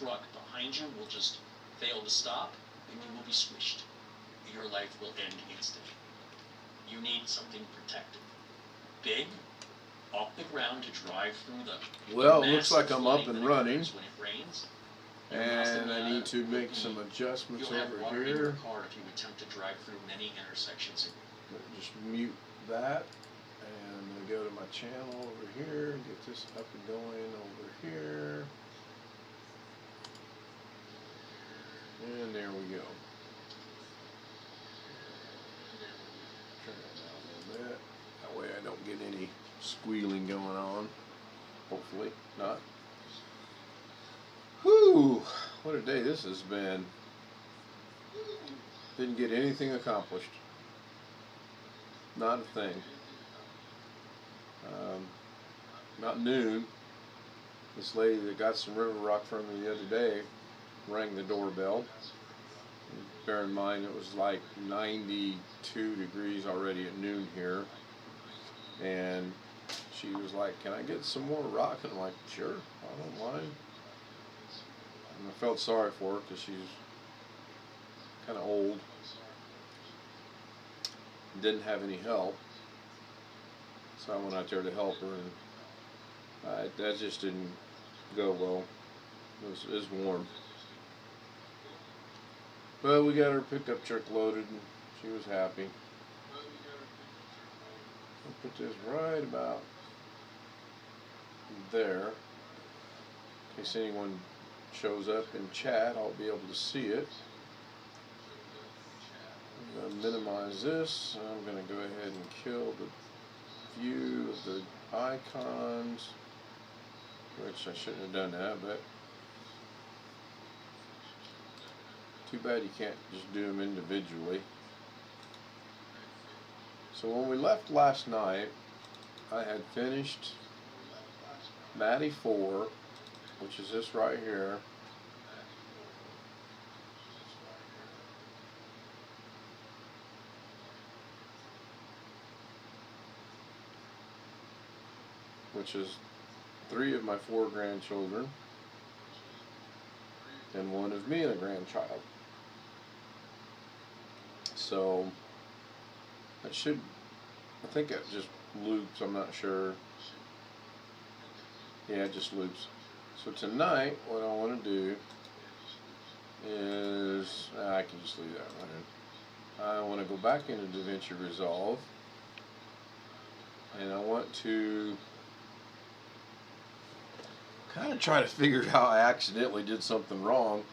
truck behind you will just fail to stop, and you will be squished. Your life will end instantly. You need something protective. Big, off the ground to drive through the Well, it looks like I'm up and when running. it rains. And I need to make some adjustments You'll have over water in here. your car if you attempt to drive through many intersections. Just mute that. And I'm going to go to my channel over here. Get this up and going over here. And there we go. Turn that down a little bit. That way I don't get any squealing going on. Hopefully not. Whew, what a day this has been. Didn't get anything accomplished. Not a thing. About noon, this lady that got some river rock from me the other day rang the doorbell. Bear in mind it was like 92 degrees already at noon here. And she was like, "Can I get some more rock?" And I'm like, "Sure, I don't mind." And I felt sorry for her because she's kind of old. Didn't have any help. So I went out there to help her, and that just didn't go well. It was warm. But we got her pickup truck loaded, and she was happy. I'll put this right about there. In case anyone shows up in chat, I'll be able to see it. I'm going to minimize this. I'm going to go ahead and kill the view of the icons, which I shouldn't have done that, but too bad you can't just do them individually. So when we left last night, I had finished Matty 4, which is this right here. Which is 3 of my 4 grandchildren and 1 of me and a grandchild. So that should, I think it just loops, I'm not sure. Yeah, it just loops. So tonight, what I want to do is, I can just leave that running. I want to go back into Davinci Resolve, and I want to kind of try to figure out how I accidentally did something wrong,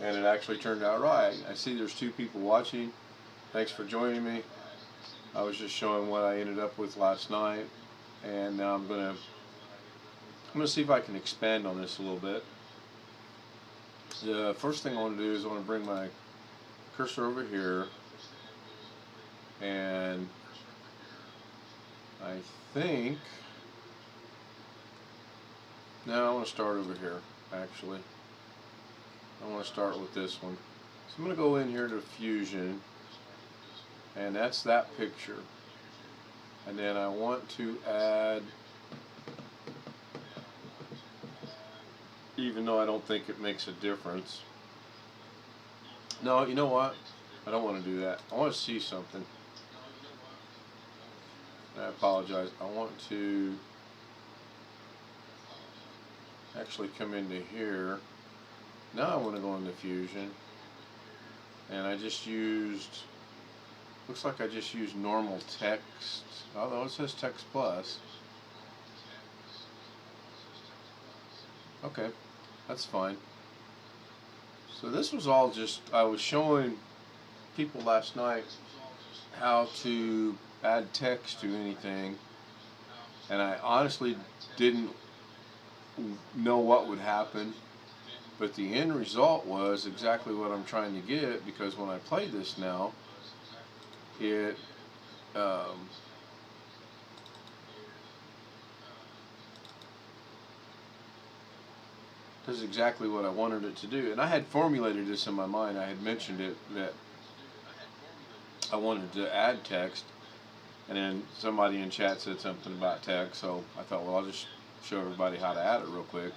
and it actually turned out right. I see there's 2 people watching. Thanks for joining me. I was just showing what I ended up with last night, and now I'm gonna see if I can expand on this a little bit. The first thing I want to do is I want to bring my cursor over here, and I think, no, I want to start over here, actually. I want to start with this one. So I'm going to go in here to Fusion, and that's that picture. And then I want to add, even though I don't think it makes a difference. No, you know what? I don't want to do that. I want to see something. I apologize. I want to actually come into here. Now I want to go into Fusion. And I just used, looks like I just used normal text. Although it says text plus. Okay, that's fine. So this was all just, I was showing people last night how to add text to anything, and I honestly didn't know what would happen, but the end result was exactly what I'm trying to get, because when I play this now, it does exactly what I wanted it to do. And I had formulated this in my mind. I had mentioned it, that I wanted to add text, and then somebody in chat said something about text, so I thought, well, I'll just show everybody how to add it real quick.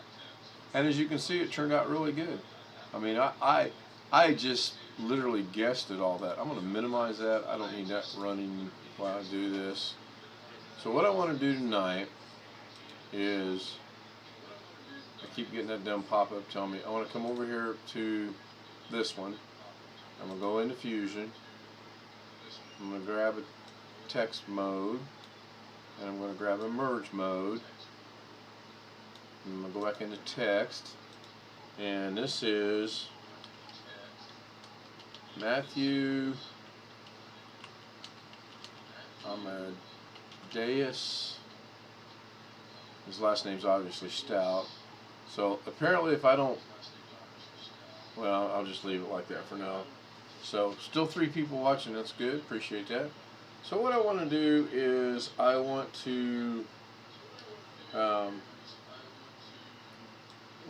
And as you can see, it turned out really good. I mean, I just literally guessed at all that. I'm going to minimize that. I don't need that running while I do this. So what I want to do tonight is, I keep getting that dumb pop-up telling me, I want to come over here to this one. I'm going to go into Fusion. I'm going to grab a text mode. And I'm going to grab a merge mode. And I'm going to go back into text. And this is Matthew Amadeus. His last name's obviously Stout. So apparently if I don't, well, I'll just leave it like that for now. So still 3 people watching, that's good, appreciate that. So what I want to do is I want to I'm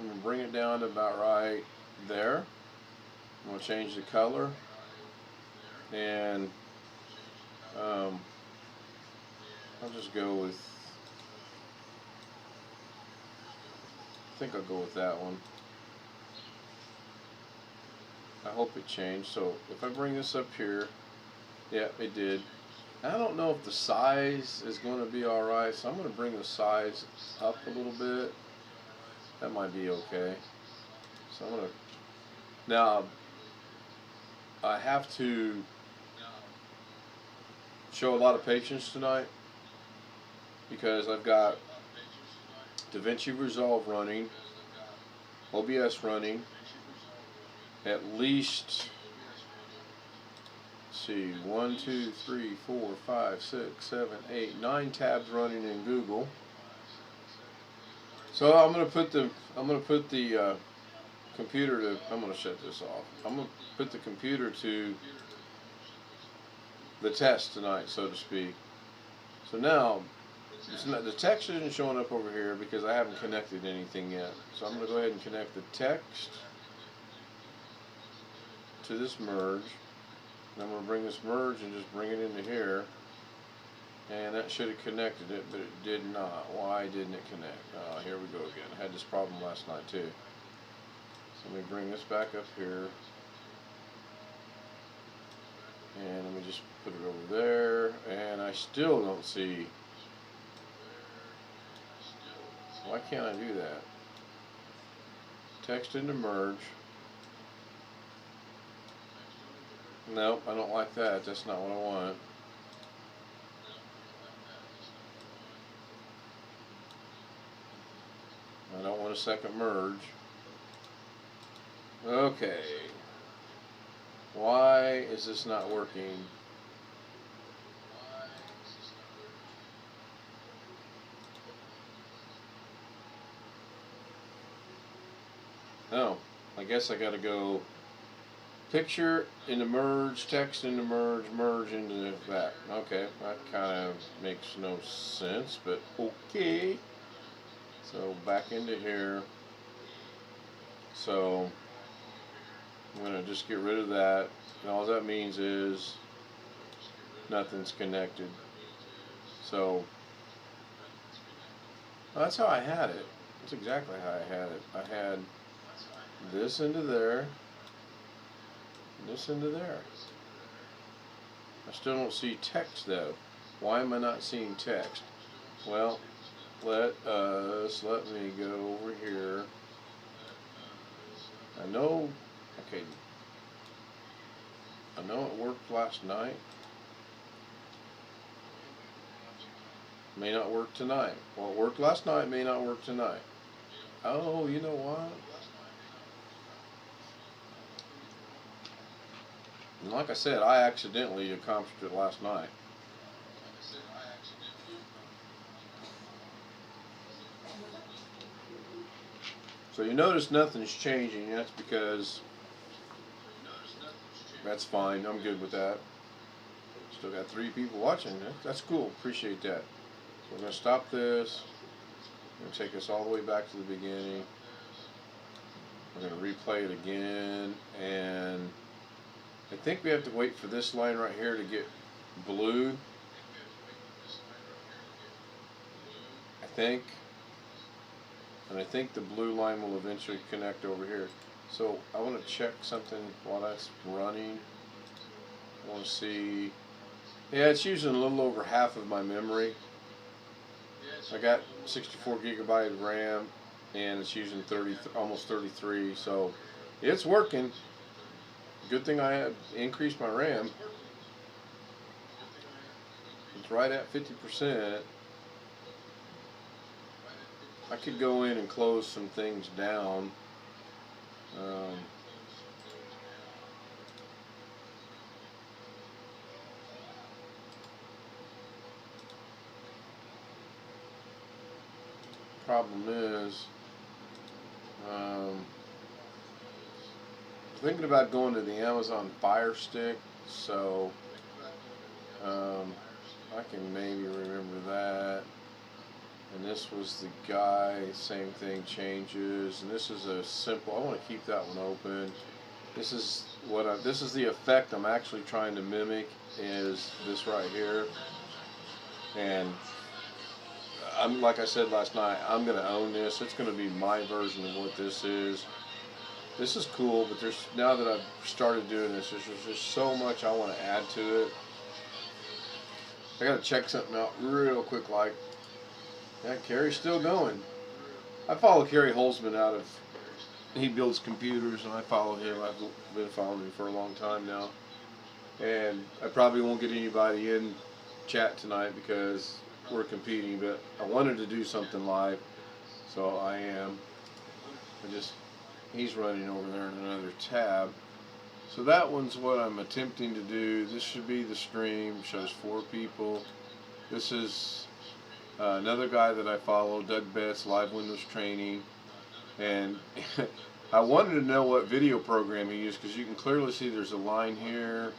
going to bring it down to about right there. I'm going to change the color, and I'll just go with, I think I'll go with that one. I hope it changed. So if I bring this up here, yeah, it did. I don't know if the size is going to be alright, so I'm going to bring the size up a little bit. That might be okay. So I'm going to, now I have to show a lot of patience tonight because I've got Davinci Resolve running, OBS running, at least, let's see, 1, 2, 3, 4, 5, 6, 7, 8, 9 tabs running in Google. So I'm going to put the computer to, I'm going to shut this off. I'm going to put the computer to the test tonight, so to speak. So now, the text isn't showing up over here because I haven't connected anything yet. So I'm going to go ahead and connect the text to this merge. And I'm going to bring this merge and just bring it into here. And that should have connected it, but it did not. Why didn't it connect? Here we go again. I had this problem last night too. So let me bring this back up here. And let me just put it over there. And I still don't see. Why can't I do that? Text into merge. Nope, I don't like that. That's not what I want. I don't want a second merge. Okay. Why is this not working? Oh, I guess I gotta go picture into merge, text into merge, merge into that. Okay, that kind of makes no sense, but okay. So back into here. So I'm going to just get rid of that. And all that means is nothing's connected. So that's how I had it. That's exactly how I had it. I had this into there, and this into there. I still don't see text though. Why am I not seeing text? Well, let me go over here. I know, okay, I know it worked last night. May not work tonight. Well, it worked last night, may not work tonight. Oh, you know what? And like I said, I accidentally accomplished it last night. So you notice nothing's changing. That's because that's fine. I'm good with that. Still got 3 people watching. That's cool. Appreciate that. So we're going to stop this. I'm going to take us all the way back to the beginning. We're going to replay it again. And I think we have to wait for this line right here to get blue. I think. and I think the blue line will eventually connect over here. So I want to check something while that's running. I want to see, yeah, it's using a little over half of my memory. I got 64 gigabyte of RAM, and it's using almost 33, so it's working. Good thing I had increased my RAM. It's right at 50%. I could go in and close some things down. Problem is, thinking about going to the Amazon Fire Stick, so I can maybe remember that. And this was the guy, same thing, changes, and this is a simple, I want to keep that one open. This is this is the effect I'm actually trying to mimic, is this right here. And I'm, like I said last night, I'm going to own this. It's going to be my version of what this is. This is cool, but now that I've started doing this, there's just so much I want to add to it. I got to check something out real quick, like, yeah, Kerry's still going. I follow Kerry Holzman he builds computers, and I follow him. I've been following him for a long time now. And I probably won't get anybody in chat tonight because we're competing, but I wanted to do something live, so I am. He's running over there in another tab. So that one's what I'm attempting to do. This should be the stream, shows 4 people. This is another guy that I follow, Doug Betts, Live Windows Training. And I wanted to know what video program he used, because you can clearly see there's a line here,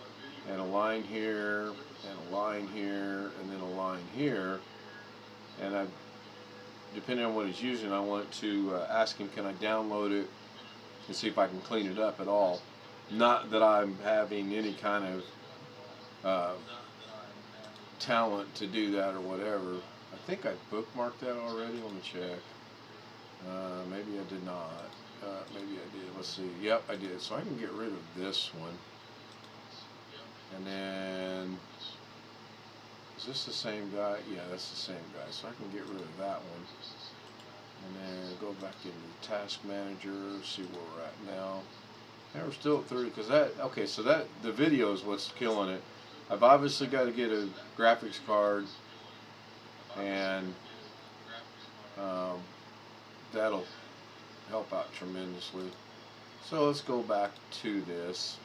and a line here, and a line here, and then a line here. And depending on what he's using, I want to ask him, can I download it and see if I can clean it up at all. Not that I'm having any kind of talent to do that or whatever. I think I bookmarked that already. Let me check. Maybe I did not. Maybe I did. Let's see. Yep, I did. So I can get rid of this one. And then, is this the same guy? Yeah, that's the same guy. So I can get rid of that one. And then go back into the task manager, see where we're at now. And we're still at 30, because okay, so the video is what's killing it. I've obviously got to get a graphics card, and that'll help out tremendously. So let's go back to this.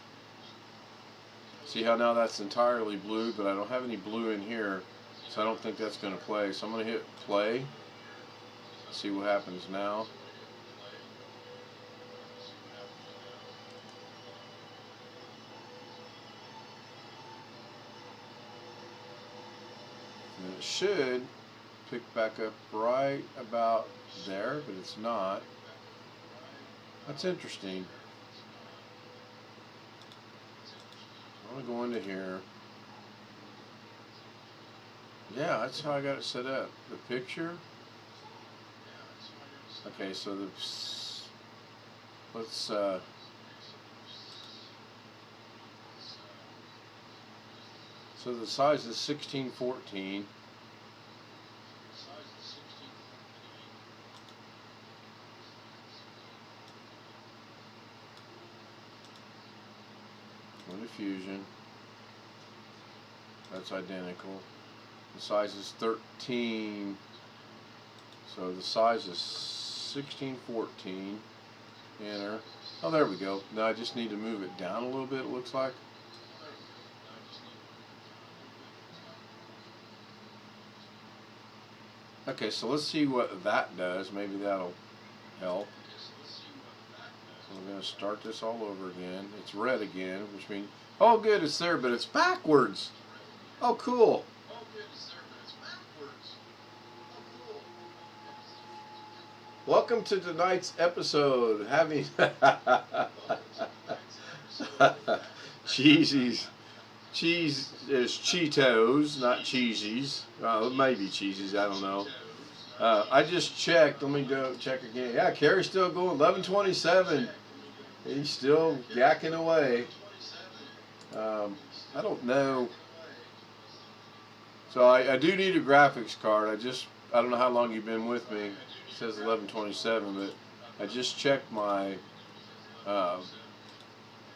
See how now that's entirely blue, but I don't have any blue in here, so I don't think that's going to play. So I'm going to hit play, see what happens now. And it should pick back up right about there, but it's not. That's interesting. I'm going to go into here. Yeah, that's how I got it set up. The picture. Okay, so let's so the size is 1614. Go to Fusion. That's identical. The size is 13. So the size is 1614. Enter. Oh, there we go. Now I just need to move it down a little bit, it looks like. Okay, so let's see what that does. Maybe that'll help. So we're going to start this all over again. It's red again, which means, oh good, it's there, but it's backwards. Oh cool. Welcome to tonight's episode. Having cheesies. Cheese is Cheetos, not cheesies. Maybe cheesies, I don't know. I just checked. Let me go check again. Yeah, Carrie's still going. 11:27. He's still yakking away. I don't know. So I do need a graphics card. I don't know how long you've been with me. It says 11:27, but I just checked my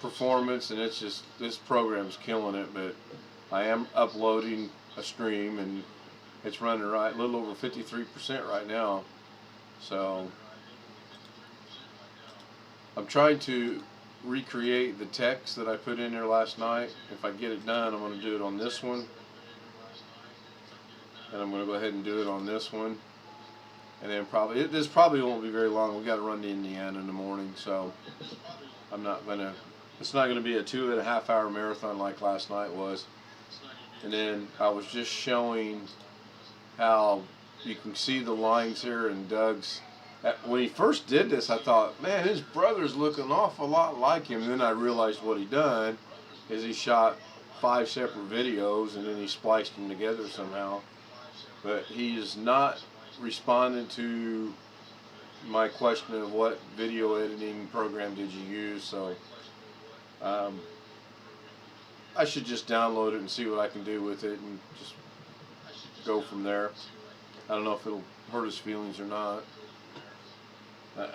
performance, and it's just, this program's killing it. But I am uploading a stream, and it's running right a little over 53% right now. So I'm trying to recreate the text that I put in there last night. If I get it done, I'm going to do it on this one, and I'm going to go ahead and do it on this one, and then this probably won't be very long. We got to run to Indiana in the morning, so it's not going to be a 2.5 hour marathon like last night was. And then I was just showing how you can see the lines here in Doug's. When he first did this, I thought, man, his brother's looking an awful lot like him. And then I realized what he done is he shot 5 separate videos and then he spliced them together somehow. But he is not responding to my question of what video editing program did you use. So I should just download it and see what I can do with it and just go from there. I don't know if it'll hurt his feelings or not.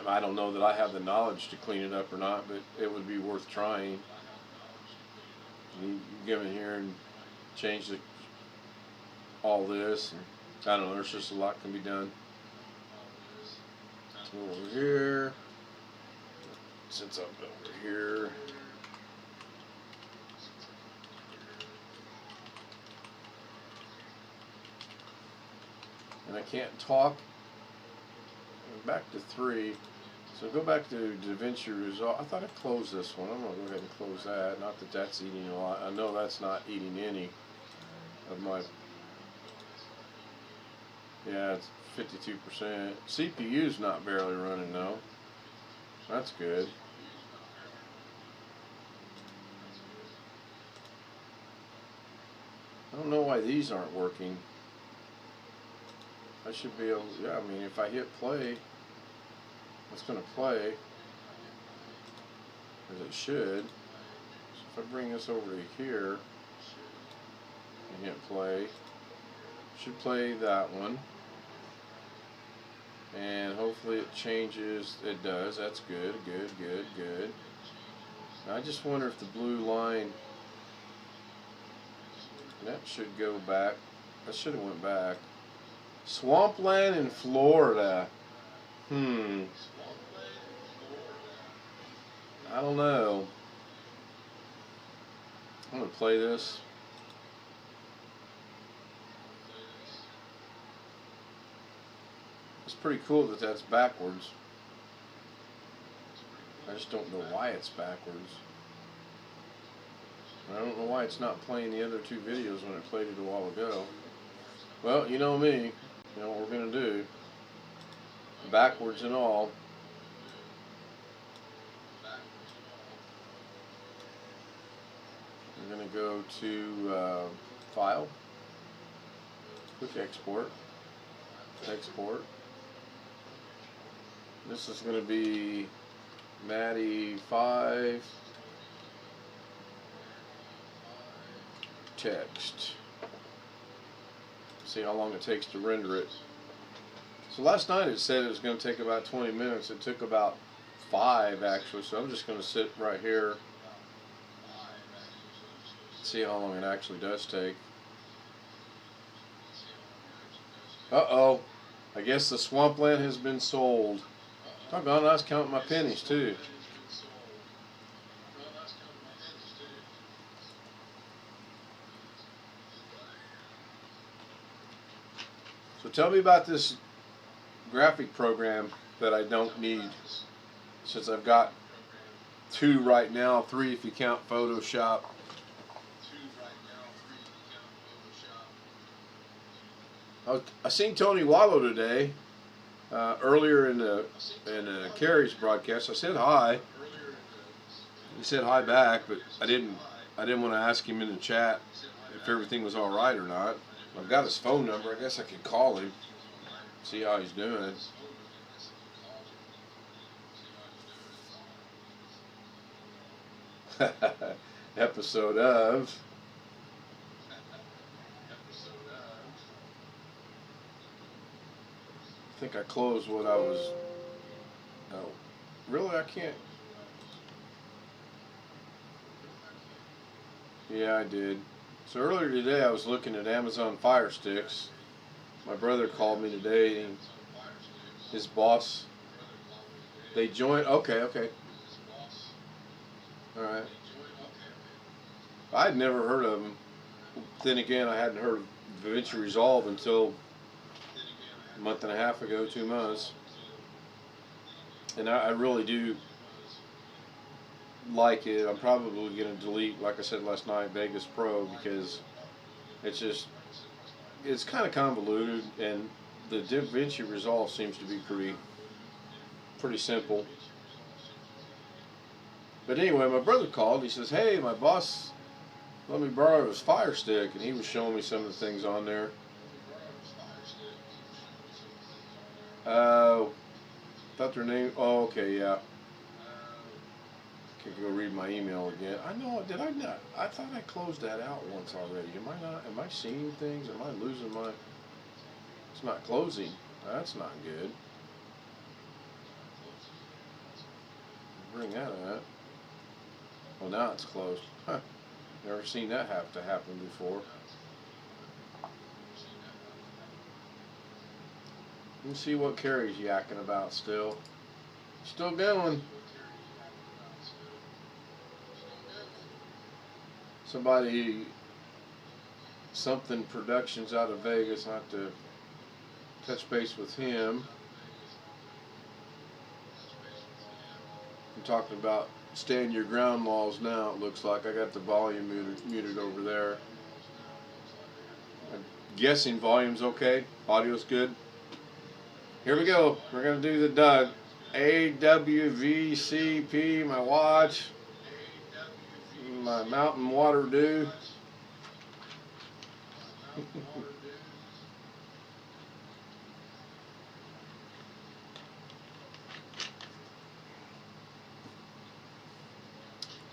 I don't know that I have the knowledge to clean it up or not, but it would be worth trying. You get in here and change all this. And I don't know, there's just a lot can be done. So over here, since I'm over here, and I can't talk. Back to 3. So go back to Davinci result. I thought I closed this one. I'm going to go ahead and close that. Not that that's eating a lot. I know that's not eating any of my. Yeah, it's 52%. CPU's not barely running though. That's good. I don't know why these aren't working. I should be able, yeah, I mean, if I hit play, it's going to play, as it should. So if I bring this over to here, and hit play, it should play that one. And hopefully it changes, it does, that's good, good, good, good. Now I just wonder if the blue line, that should go back, that should have went back. Swampland in Florida. I don't know. I'm going to play this. It's pretty cool that that's backwards. I just don't know why it's backwards. I don't know why it's not playing the other 2 videos when it played it a while ago. Well, you know me. You know what we're going to do. Backwards and all. We're going to go to File. Quick Export. Export. This is going to be Maddie 5. Text. See how long it takes to render it. So last night it said it was going to take about 20 minutes. It took about 5 actually, so I'm just going to sit right here, see how long it actually does take. Uh-oh, I guess the swampland has been sold. Doggone, I was counting my pennies too. So tell me about this graphic program that I don't need, since I've got 2 right now, 3 if you count Photoshop. I seen Tony Wallow today, earlier in Carrie's broadcast. I said hi. He said hi back, but I didn't want to ask him in the chat if everything was all right or not. I've got his phone number. I guess I could call him. See how he's doing. Episode of. I think I closed what I was. No, really, I can't. Yeah, I did. So earlier today, I was looking at Amazon Fire Sticks. My brother called me today, and his boss. They joined. Okay. All right. I'd never heard of them. Then again, I hadn't heard of Davinci Resolve until a month and a half ago, 2 months. And I really do like it. I'm probably going to delete, like I said last night, Vegas Pro, because it's kind of convoluted, and the Davinci Resolve seems to be pretty simple. But anyway, my brother called. He says, "Hey, my boss let me borrow his Fire Stick," and he was showing me some of the things on there. Thought their name. Oh, okay, yeah. Can go read my email again. I know. Did I not? I thought I closed that out once already. Am I not? Am I seeing things? Am I losing my? It's not closing. That's not good. Bring that up. Well, now it's closed. Huh. Never seen that have to happen before. Let's see what Carrie's yakking about still. Still going. Something Productions out of Vegas. I have to touch base with him. I'm talking about stand your ground laws now. It looks like I got the volume muted over there. I'm guessing volume's okay. Audio's good. Here we go. We're going to do the Doug. AWVCP, my watch, my Mountain Water Dew.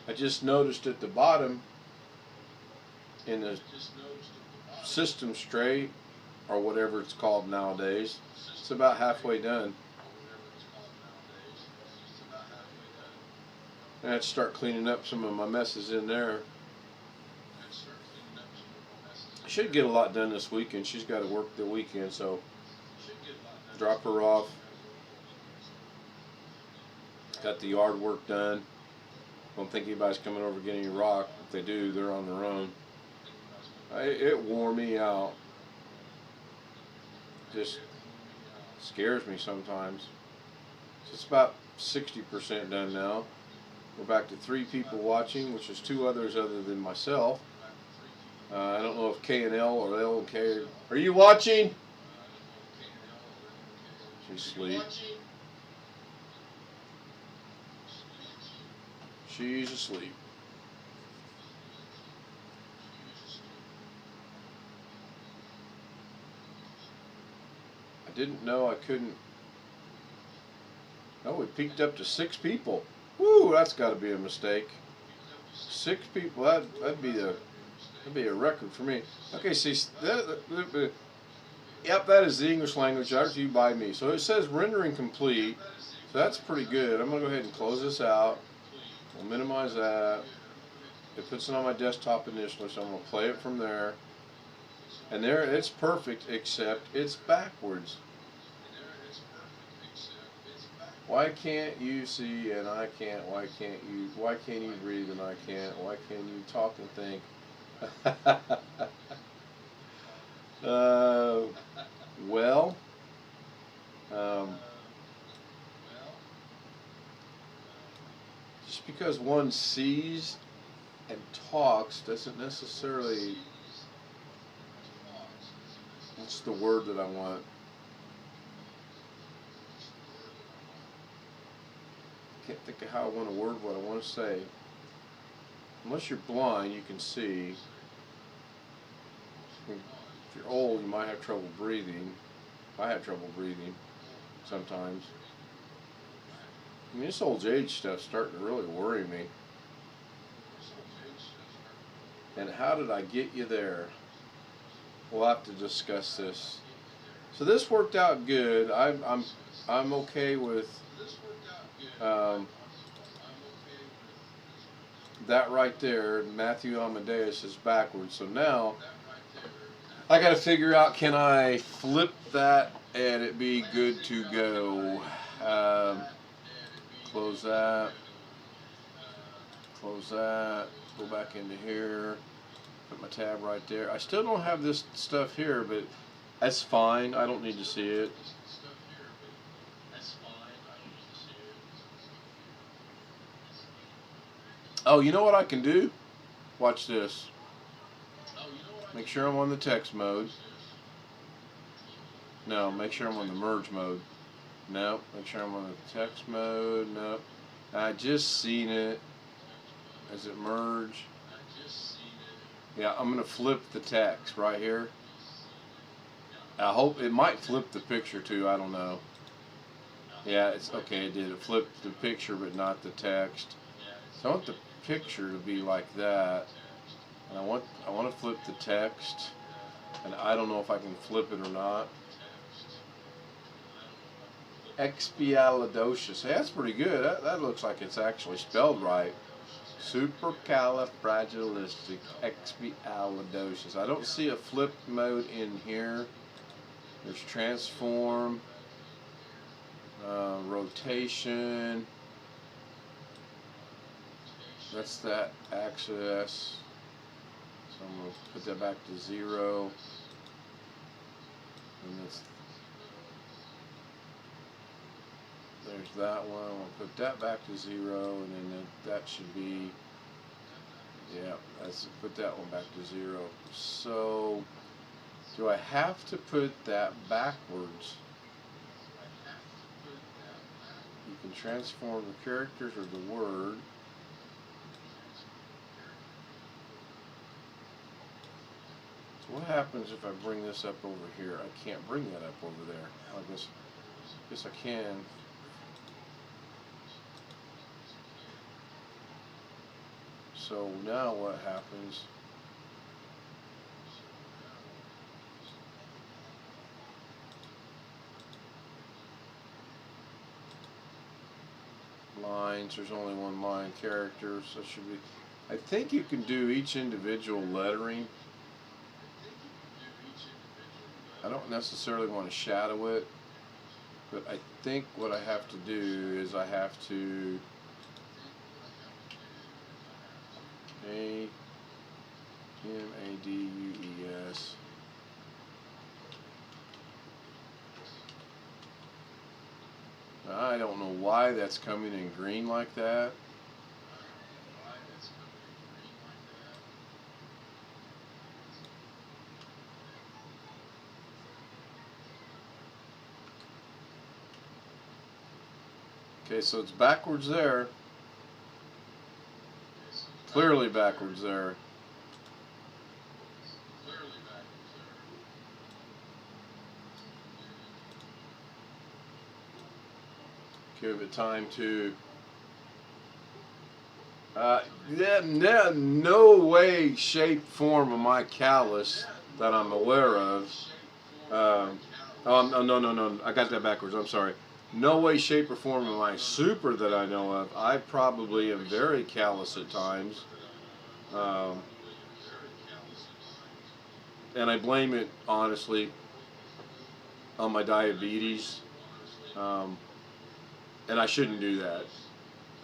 I just noticed at the bottom in the system straight, or whatever it's called nowadays, it's about halfway done. I had to start cleaning up some of my messes in there. I should get a lot done this weekend. She's got to work the weekend, so drop her off. Got the yard work done. Don't think anybody's coming over to get any rock. If they do, they're on their own. It wore me out. Just scares me sometimes. So it's about 60% done now. We're back to 3 people watching, which is 2 others other than myself. I don't know if K and L or L and K. Are you watching? She's asleep. She's asleep. I didn't know I couldn't. Oh, we peaked up to 6 people. Woo, that's got to be a mistake. 6 people. That'd be a record for me. Okay, see, yep, that is the English language after you by me. So it says rendering complete. So that's pretty good. I'm gonna go ahead and close this out. We'll minimize that. It puts it on my desktop initially, so I'm going to play it from there. And there, it's perfect, except it's backwards. Why can't you see and I can't? Why can't you breathe and I can't? Why can't you talk and think? Well, just because one sees and talks doesn't necessarily, what's the word that I want? Can't think of how I want to word what I want to say. Unless you're blind, you can see. If you're old, you might have trouble breathing. I have trouble breathing sometimes. I mean, this old age stuff's starting to really worry me. And how did I get you there? We'll have to discuss this. So this worked out good. I'm okay with that right there. Matthew Amadeus is backwards. So now I got to figure out, can I flip that and it be good to go? Close that. Close that. Go back into here. Put my tab right there. I still don't have this stuff here, but that's fine. I don't need to see it. Oh, you know what I can do? Watch this. Make sure I'm on the text mode. No, make sure I'm on the merge mode. No, make sure I'm on the text mode. No, I just seen it. Does it merge? Yeah, I'm gonna flip the text right here. I hope it might flip the picture too. I don't know. Yeah, it's okay. It did. It flipped the picture, but not the text. So I want the picture to be like that, and I want to flip the text, and I don't know if I can flip it or not. Expialidocious. Hey, that's pretty good. That looks like it's actually spelled right. Supercalifragilisticexpialidocious. I don't see a flip mode in here. There's transform, rotation. That's that axis. So I'm going to put that back to 0. And there's that one. I'll put that back to 0, and then that should be, yeah, let's put that one back to 0. So, do I have to put that backwards? You can transform the characters or the word. So what happens if I bring this up over here? I can't bring that up over there. I guess I can. So now what happens? Lines, there's only one line character, so it should be, I think you can do each individual lettering. I don't necessarily want to shadow it, but I think what I have to do is I have to A-M-A-D-U-E-S. I don't know why that's coming in green like that. Okay, so it's backwards there. Clearly backwards there. Give it time to. No way, shape, form of my callus that I'm aware of. Oh, no. I got that backwards. I'm sorry. No way, shape, or form of my super that I know of. I probably am very callous at times. And I blame it, honestly, on my diabetes. And I shouldn't do that.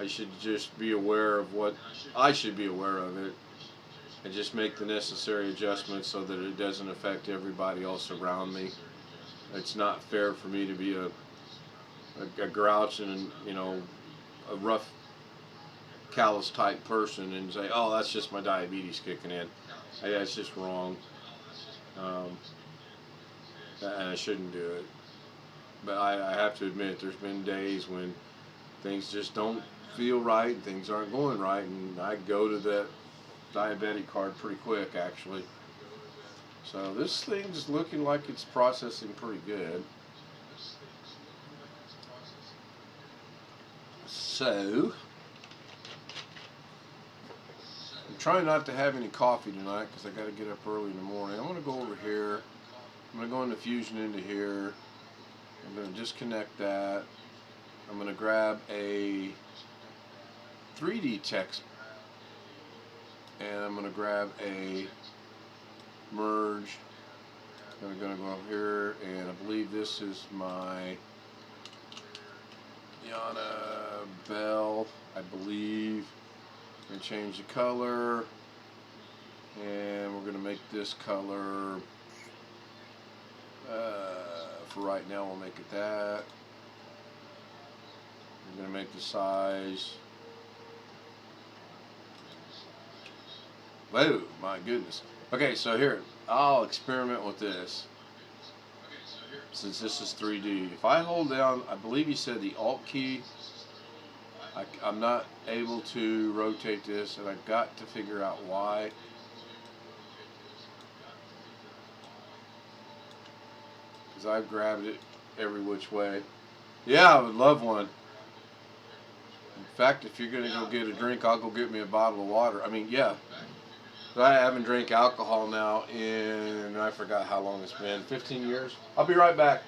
I should just be aware of what I should be aware of it, and just make the necessary adjustments so that it doesn't affect everybody else around me. It's not fair for me to be a grouch and, you know, a rough, callous type person and say, oh, that's just my diabetes kicking in. That's just wrong. And I shouldn't do it. But I have to admit, there's been days when things just don't feel right, and things aren't going right, and I go to that diabetic card pretty quick, actually. So this thing's looking like it's processing pretty good. So, I'm trying not to have any coffee tonight because I got to get up early in the morning. I'm going to go over here. I'm going to go into Fusion into here. I'm going to disconnect that. I'm going to grab a 3D text and I'm going to grab a merge. I'm going to go over here and I believe this is my Yana Bell, I believe. I'm going to change the color and we're going to make this color, for right now we'll make it that. I'm going to make the size, whoa, my goodness. Okay, so here, I'll experiment with this. Since this is 3D. If I hold down, I believe you said the Alt key, I'm not able to rotate this, and I've got to figure out why. Because I've grabbed it every which way. Yeah, I would love one. In fact, if you're going to go get a drink, I'll go get me a bottle of water. I mean, yeah. I haven't drank alcohol now in, I forgot how long it's been, 15 years. I'll be right back.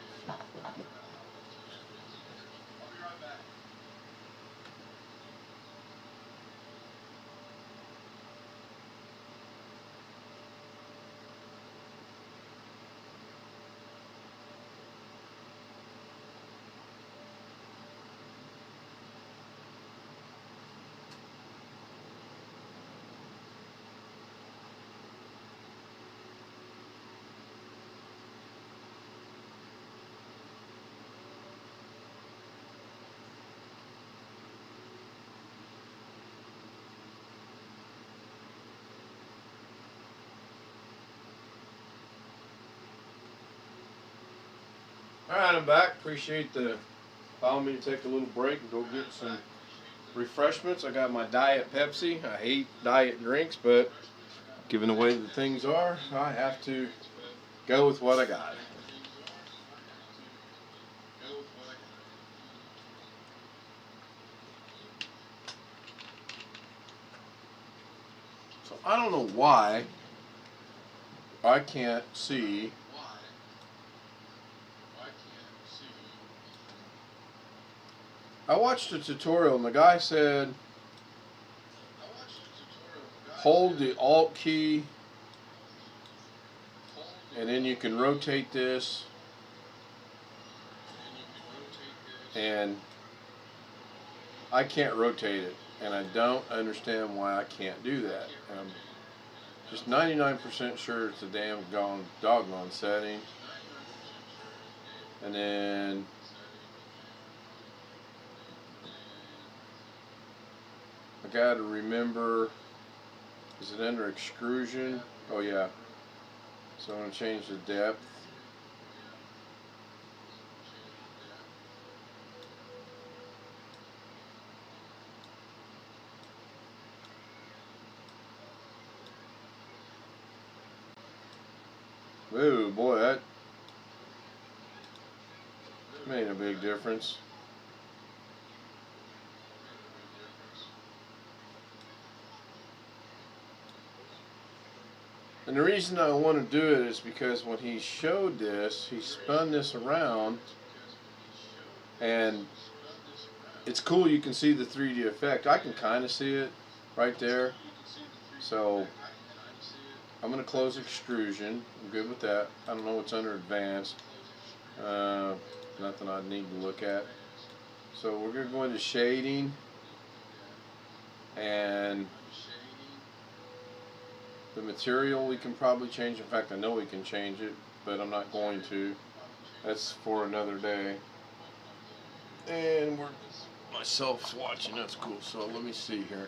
Alright, I'm back. Appreciate the allowing me to take a little break and go get some refreshments. I got my Diet Pepsi. I hate diet drinks, but given the way that things are, I have to go with what I got. So I don't know why I can't see. I watched a tutorial and the guy said hold the Alt key and then you can rotate this, and I can't rotate it and I don't understand why I can't do that. And I'm just 99% sure it's a damn doggone setting. And then I gotta remember, is it under extrusion? Oh yeah. So I'm gonna change the depth. Ooh, boy, that made a big difference. And the reason I want to do it is because when he showed this, he spun this around, and it's cool. You can see the 3D effect. I can kind of see it right there. So I'm going to close extrusion. I'm good with that. I don't know what's under advanced. Nothing I need to look at. So we're going to go into shading, and the material we can probably change. In fact, I know we can change it, but I'm not going to. That's for another day. And myself's watching. That's cool. So let me see here.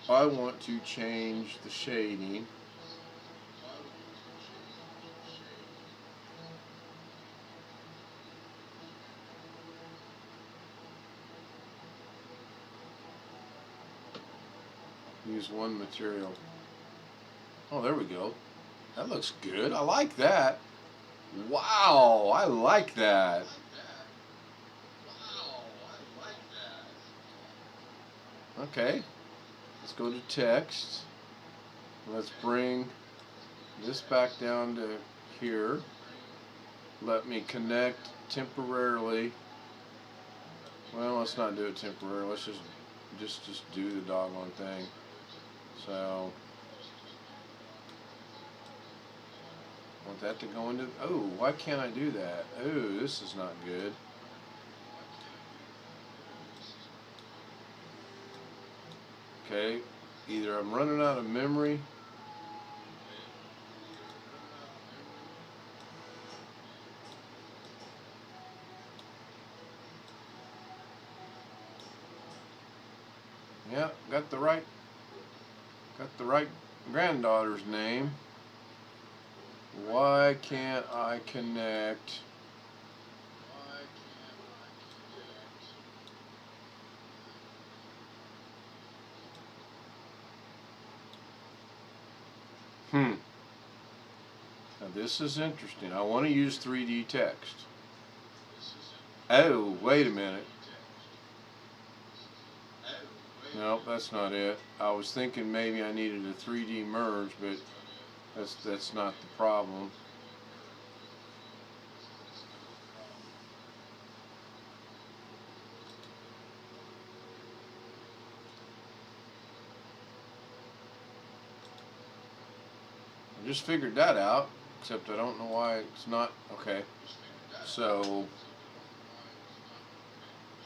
I want to change the shading. Use one material. Oh, there we go. That looks good. I like that. Wow, I like that. Okay, let's go to text. Let's bring this back down to here. Let me connect temporarily. Well, let's not do it temporarily. Let's just do the doggone thing. So, want that to go into. Oh, why can't I do that? Oh, this is not good. Okay, either I'm running out of memory. Yeah, got the right granddaughter's name. Why can't I connect? Now this is interesting. I want to use 3D text. Oh, wait a minute. Nope, that's not it. I was thinking maybe I needed a 3D merge, but that's not the problem. I just figured that out, except I don't know why it's not. Okay, so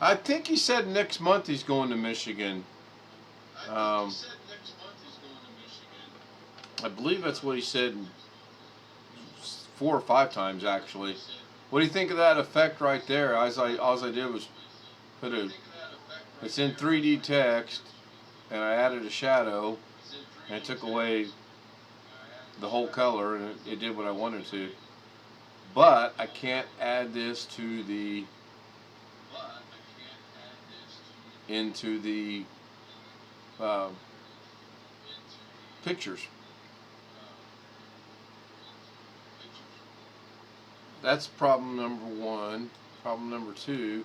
I think he said next month he's going to Michigan. I believe that's what he said 4 or 5 times actually. What do you think of that effect right there? All I did was put it's in 3D text, and I added a shadow, and it took away the whole color, and it did what I wanted to. But I can't add this to the into the pictures. That's problem number 1. Problem number 2.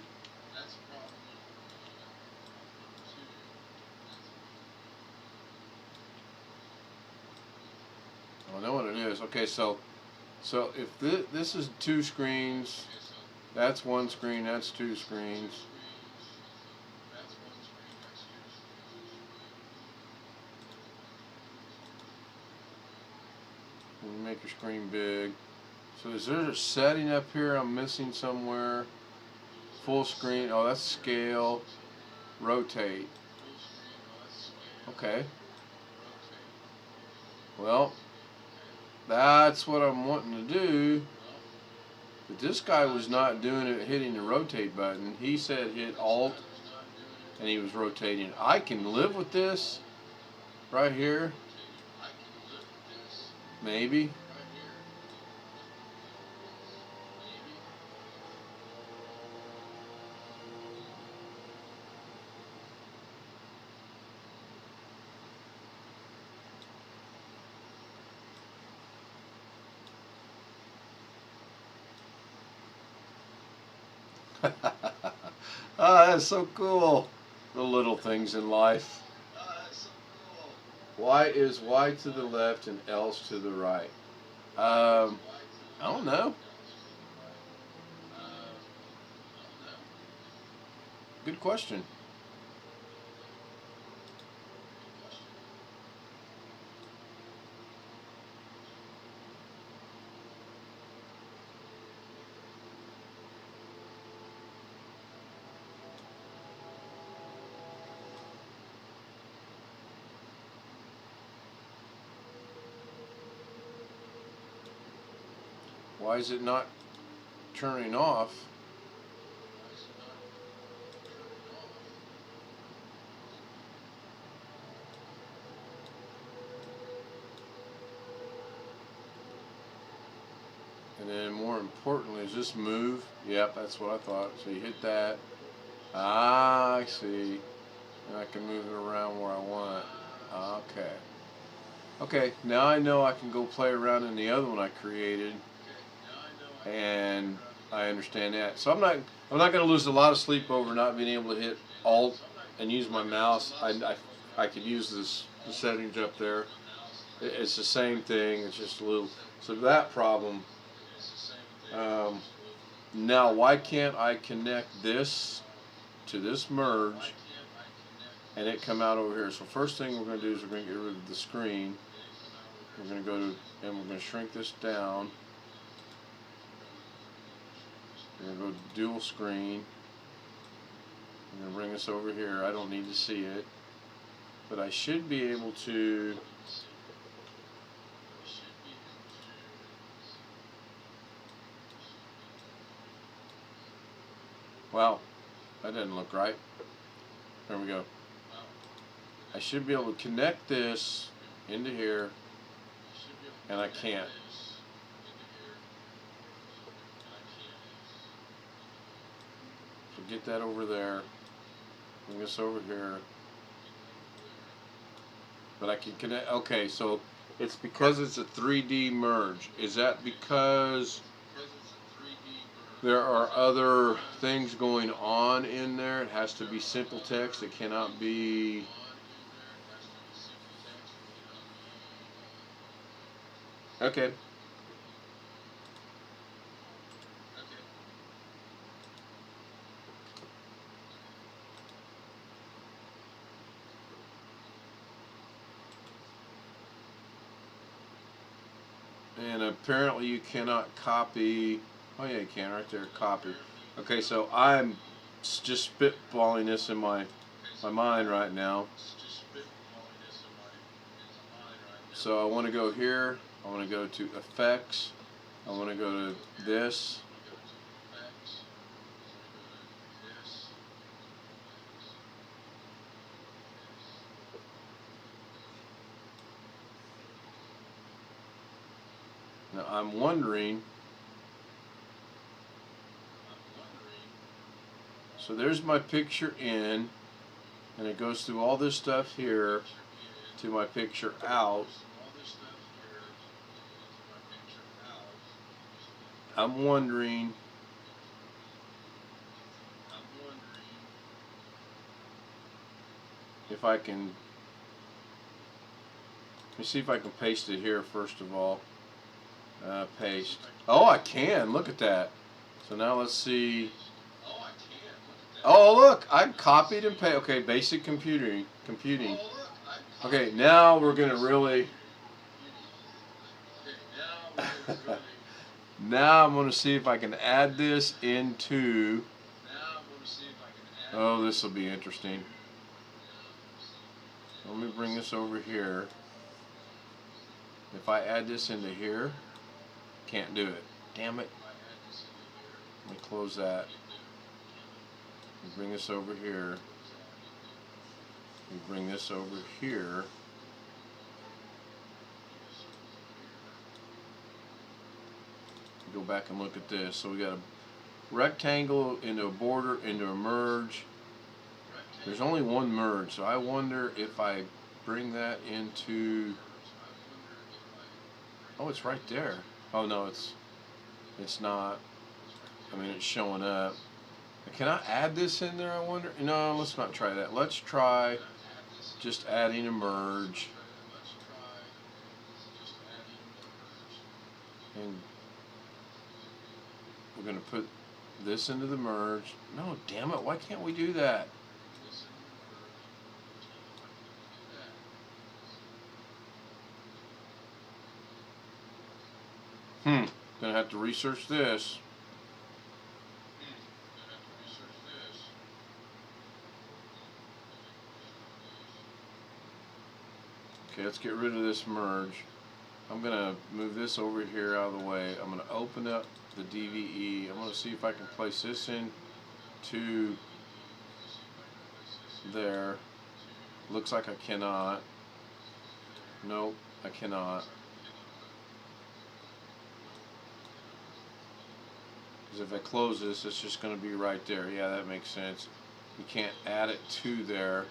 I know what it is. Okay, so if this is 2 screens, that's 1 screen, that's 2 screens. Make your screen big. So is there a setting up here I'm missing somewhere? Full screen. Oh, that's scale. Rotate. Okay. Well, that's what I'm wanting to do. But this guy was not doing it, hitting the rotate button. He said hit Alt, and he was rotating. I can live with this right here. Maybe. That's so cool. The little things in life. Why is Y to the left and L's to the right? I don't know. Good question. Why is it not turning off? And then more importantly, is this move? Yep, that's what I thought. So you hit that. Ah, I see. And I can move it around where I want. Okay. Okay, now I know I can go play around in the other one I created. And I understand that. So I'm not going to lose a lot of sleep over not being able to hit Alt and use my mouse, I could use the settings up there. It's the same thing. It's just a little. So that problem. Now, why can't I connect this to this merge and it come out over here? So first thing we're going to do is we're going to get rid of the screen. We're going to go to, and we're going to shrink this down. We're going to go to dual screen. I'm going to bring this over here. I don't need to see it, but I should be able to. Wow, that didn't look right. There we go. I should be able to connect this into here, and I can't. So get that over there. Bring this over here. But I can connect. Okay, so it's because it's a 3D merge. Is that because there are other things going on in there? It has to be simple text. It cannot be. Okay. And apparently you cannot copy. Oh yeah, you can right there. Copy. Okay, so I'm just spitballing this in my mind right now. So I want to go here. I want to go to effects. I want to go to this. Now I'm wondering. So there's my picture in, and it goes through all this stuff here to my picture out. I'm wondering if I can. Let me see if I can paste it here first of all. Paste. Oh, I can. Look at that. So now let's see. Oh, look, I copied and pasted. Okay, basic computing. Okay, now we're going to really. Now I'm going to see if I can add this into. Oh, this will be interesting. Let me bring this over here. If I add this into here, can't do it. Damn it. Let me close that. Bring this over here. We bring this over here. Go back and look at this. So we got a rectangle into a border into a merge. There's only one merge, so I wonder if I bring that into. Oh, it's right there. Oh no, it's not. I mean, it's showing up. Can I add this in there, I wonder? No, let's not try that. Let's try just adding a merge. And we're going to put this into the merge. No, damn it, why can't we do that? Gonna have to research this. Okay, let's get rid of this merge. I'm going to move this over here out of the way. I'm going to open up the DVE. I'm going to see if I can place this in to there. Looks like I cannot. Nope, I cannot. Because if I close this, it's just going to be right there. Yeah, that makes sense. You can't add it to there.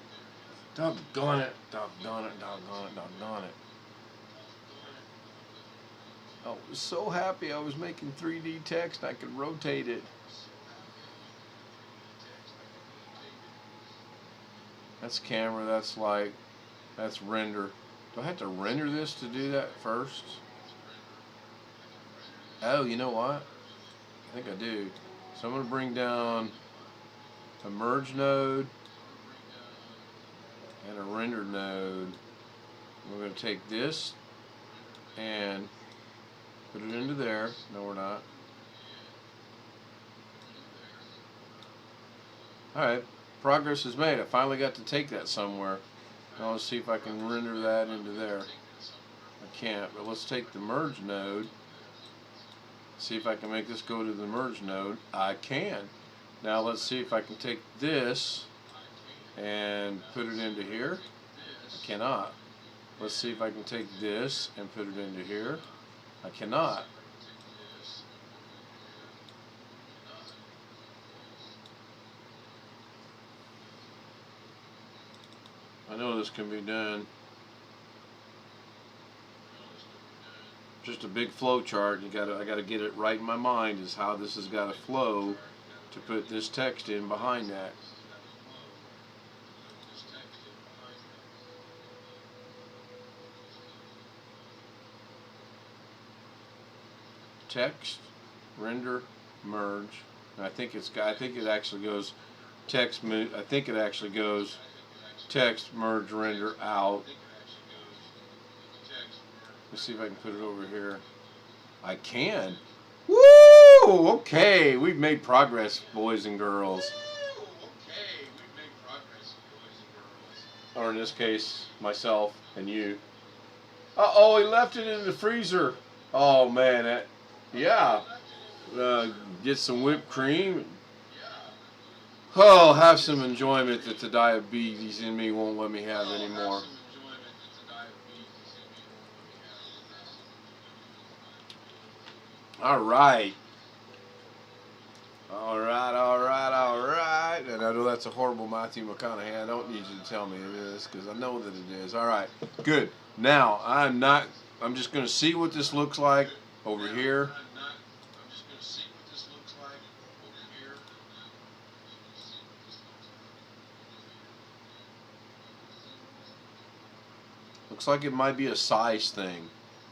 Doggone it, doggone it, doggone it, doggone it. I was so happy I was making 3D text, I could rotate it. That's camera, that's light, that's render. Do I have to render this to do that first? Oh, you know what? I think I do. So I'm going to bring down a merge node and a render node. We're going to take this and put it into there. No, we're not. Alright, progress is made. I finally got to take that somewhere. Now let's see if I can render that into there. I can't, but let's take the merge node. See if I can make this go to the merge node. I can. Now let's see if I can take this and put it into here. I cannot. Let's see if I can take this and put it into here. I cannot. I know this can be done. Just a big flow chart. I gotta get it right in my mind is how this has got to flow to put this text in behind that. Text, render, merge. And I think it actually goes text. I think it actually goes text, merge, render, out. Let's see if I can put it over here. I can. Woo! Okay, we've made progress, boys and girls. Or in this case, myself and you. Uh-oh, he left it in the freezer. Oh, man. Yeah. Get some whipped cream. Oh, have some enjoyment that the diabetes in me won't let me have anymore. All right. All right, all right, all right. And I know that's a horrible Matthew McConaughey. I don't need you to tell me it is because I know that it is. All right, good. Now, I'm just going to see what this looks like over here. Looks like it might be a size thing.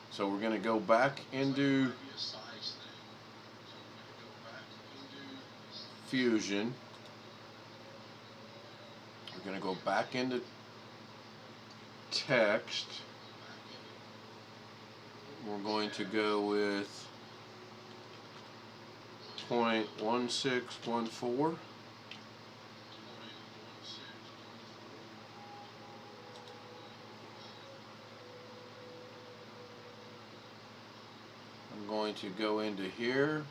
So we're going to go back into Fusion. We're going to go back into text. We're going to go with 0.1614. I'm going to go into here.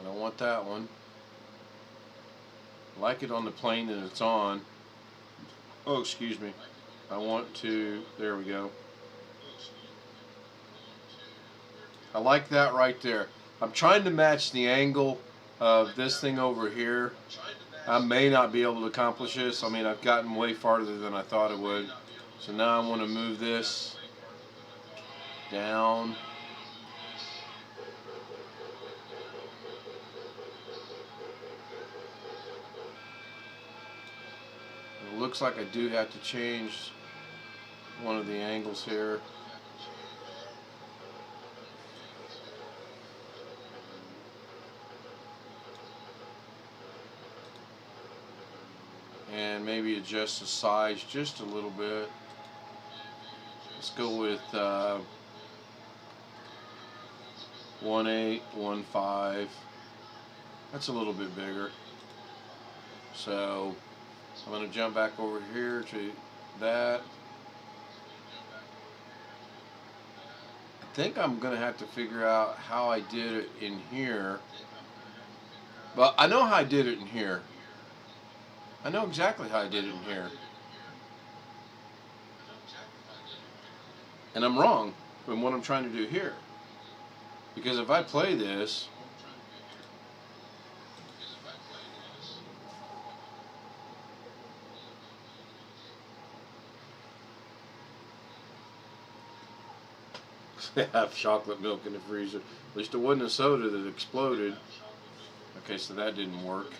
I don't want that one. I like it on the plane that it's on. Oh, excuse me. I want to, there we go. I like that right there. I'm trying to match the angle of this thing over here. I may not be able to accomplish this. I mean, I've gotten way farther than I thought it would. So now I want to move this down. It looks like I do have to change one of the angles here. And maybe adjust the size just a little bit. Let's go with 1.815. That's a little bit bigger. So I'm going to jump back over here to that. I think I'm going to have to figure out how I did it in here. But I know how I did it in here. I know exactly how I did it in here. And I'm wrong in what I'm trying to do here. Because if I play this, I have chocolate milk in the freezer. At least it wasn't a soda that exploded. I Okay, so that didn't work.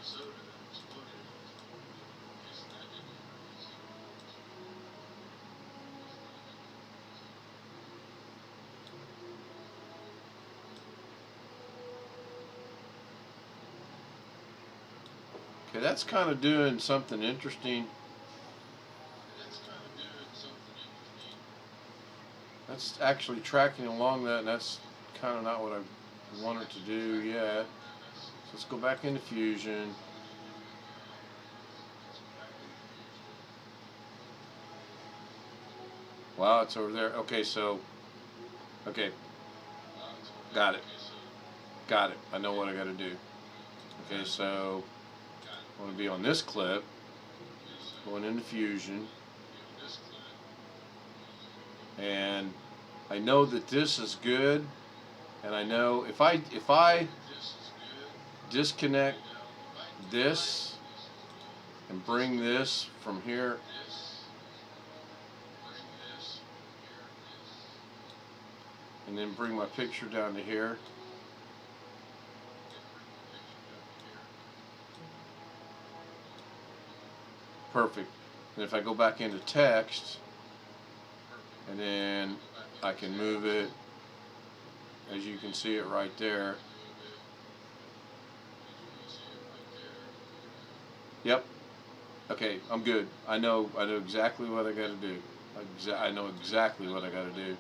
Okay, that's kind of doing something interesting. That's actually tracking along that, and that's kind of not what I wanted to do yet. So let's go back into Fusion. Wow, it's over there. Okay, so, okay, got it. Got it. I know what I got to do. Okay, so I want to be on this clip, going into Fusion, and I know that this is good, and I know if I disconnect this and bring this from here, and then bring my picture down to here, perfect. And if I go back into text, and then I can move it, as you can see it right there. Yep. Okay, I'm good. I know exactly what I got to do. I know exactly what I got to do.